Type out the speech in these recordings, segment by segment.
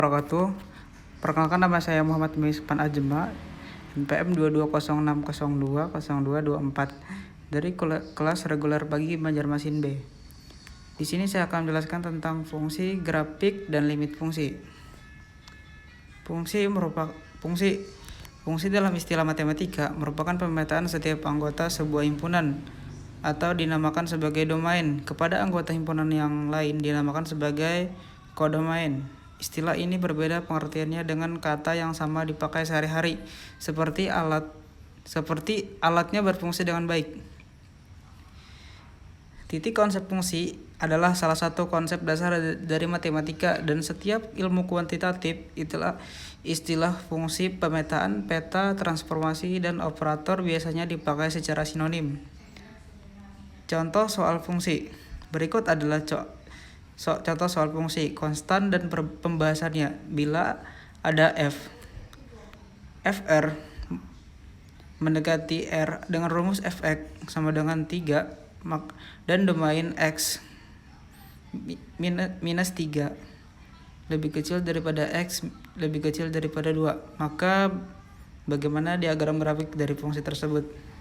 wabarakatuh. Perkenalkan, nama saya Muhammad Mispan Ajema, NPM 2206020224 dari kelas reguler pagi Banjarmasin B. Di sini saya akan menjelaskan tentang fungsi, grafik, dan limit fungsi. Fungsi dalam istilah matematika merupakan pemetaan setiap anggota sebuah himpunan atau dinamakan sebagai domain kepada anggota himpunan yang lain dinamakan sebagai kodomain. Istilah ini berbeda pengertiannya dengan kata yang sama dipakai sehari-hari, seperti alatnya berfungsi dengan baik. Titik konsep fungsi adalah salah satu konsep dasar dari matematika, dan setiap ilmu kuantitatif istilah fungsi, pemetaan, peta, transformasi, dan operator biasanya dipakai secara sinonim. Contoh soal fungsi. Berikut adalah contoh soal fungsi konstan dan pembahasannya. Bila ada fr mendekati r dengan rumus fx sama dengan 3 dan domain x minus 3 lebih kecil daripada x lebih kecil daripada 2, maka bagaimana diagram grafik dari fungsi tersebut?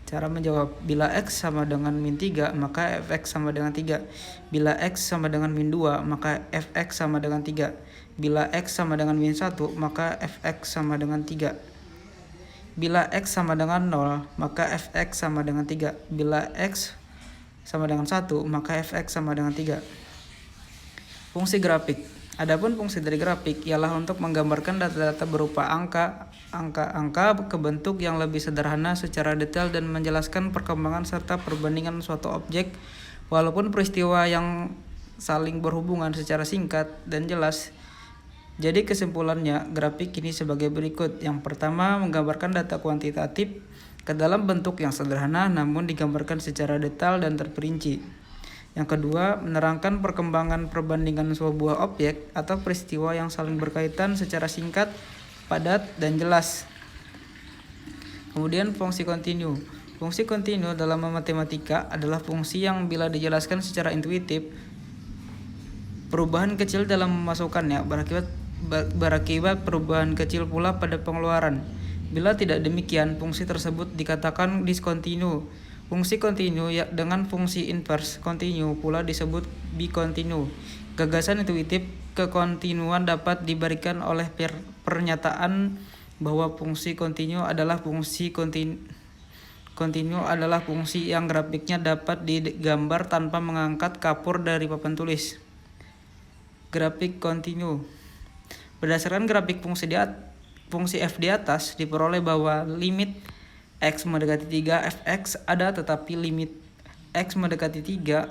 Cara menjawab: bila x sama dengan min 3, maka fx sama dengan 3. Bila x sama dengan min 2, maka fx sama dengan 3. Bila x sama dengan min 1, maka fx sama dengan 3. Bila x sama dengan 0, maka fx sama dengan 3. Bila x sama dengan 1, maka fx sama dengan 3. Fungsi grafik. Adapun fungsi dari grafik ialah untuk menggambarkan data-data berupa angka ke bentuk yang lebih sederhana secara detail dan menjelaskan perkembangan serta perbandingan suatu objek walaupun peristiwa yang saling berhubungan secara singkat dan jelas. Jadi kesimpulannya, grafik ini sebagai berikut. Yang pertama, menggambarkan data kuantitatif ke dalam bentuk yang sederhana namun digambarkan secara detail dan terperinci. Yang kedua, menerangkan perkembangan perbandingan sebuah objek atau peristiwa yang saling berkaitan secara singkat, padat, dan jelas. Kemudian fungsi kontinu. Fungsi kontinu dalam matematika adalah fungsi yang bila dijelaskan secara intuitif, perubahan kecil dalam memasukkannya berakibat perubahan kecil pula pada pengeluaran. Bila tidak demikian, fungsi tersebut dikatakan diskontinu. Fungsi kontinu dengan fungsi inverse kontinu pula disebut bikontinu. Gagasan intuitif kekontinuan dapat diberikan oleh pernyataan bahwa fungsi kontinu adalah fungsi yang grafiknya dapat digambar tanpa mengangkat kapur dari papan tulis. Grafik kontinu. Berdasarkan grafik fungsi f di atas diperoleh bahwa limit x mendekati 3 fx ada, tetapi limit x mendekati 3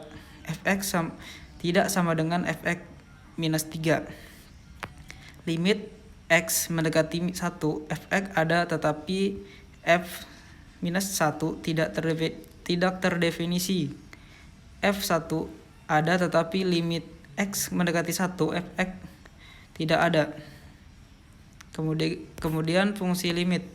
fx tidak sama dengan fx minus 3. Limit x mendekati 1 fx ada, tetapi f minus 1 tidak terdefinisi. F1 ada, tetapi limit x mendekati 1 fx tidak ada. Kemudian fungsi limit.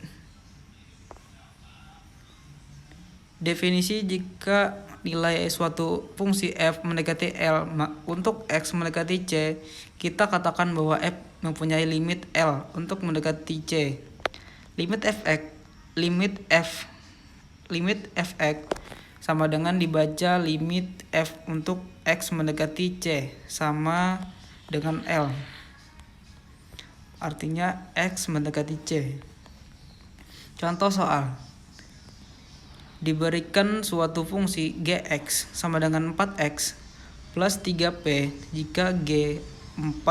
Definisi: jika nilai suatu fungsi f mendekati L untuk x mendekati C, kita katakan bahwa f mempunyai limit L untuk mendekati C. Limit fx sama dengan dibaca limit f untuk x mendekati C sama dengan L. Artinya x mendekati C. Contoh soal. Diberikan suatu fungsi gx sama dengan 4x plus 3p jika g 4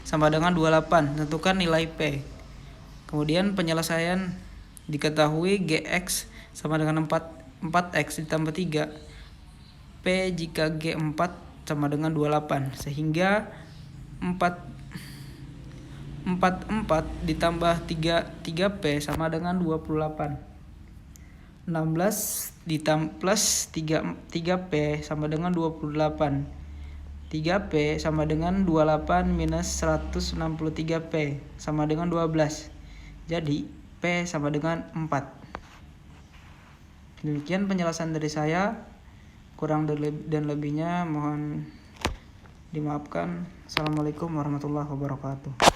sama dengan 28. Tentukan nilai p. Kemudian penyelesaian. Diketahui gx sama dengan 4x ditambah 3 p jika g 4 sama dengan 28, sehingga 44 ditambah 3p sama dengan 28. 16 plus 3p sama dengan 28. 3p sama dengan 28 minus 163p sama dengan 12. Jadi p sama dengan 4. Demikian penjelasan dari saya. Kurang dan lebihnya mohon Dimaafkan. Assalamualaikum warahmatullahi wabarakatuh.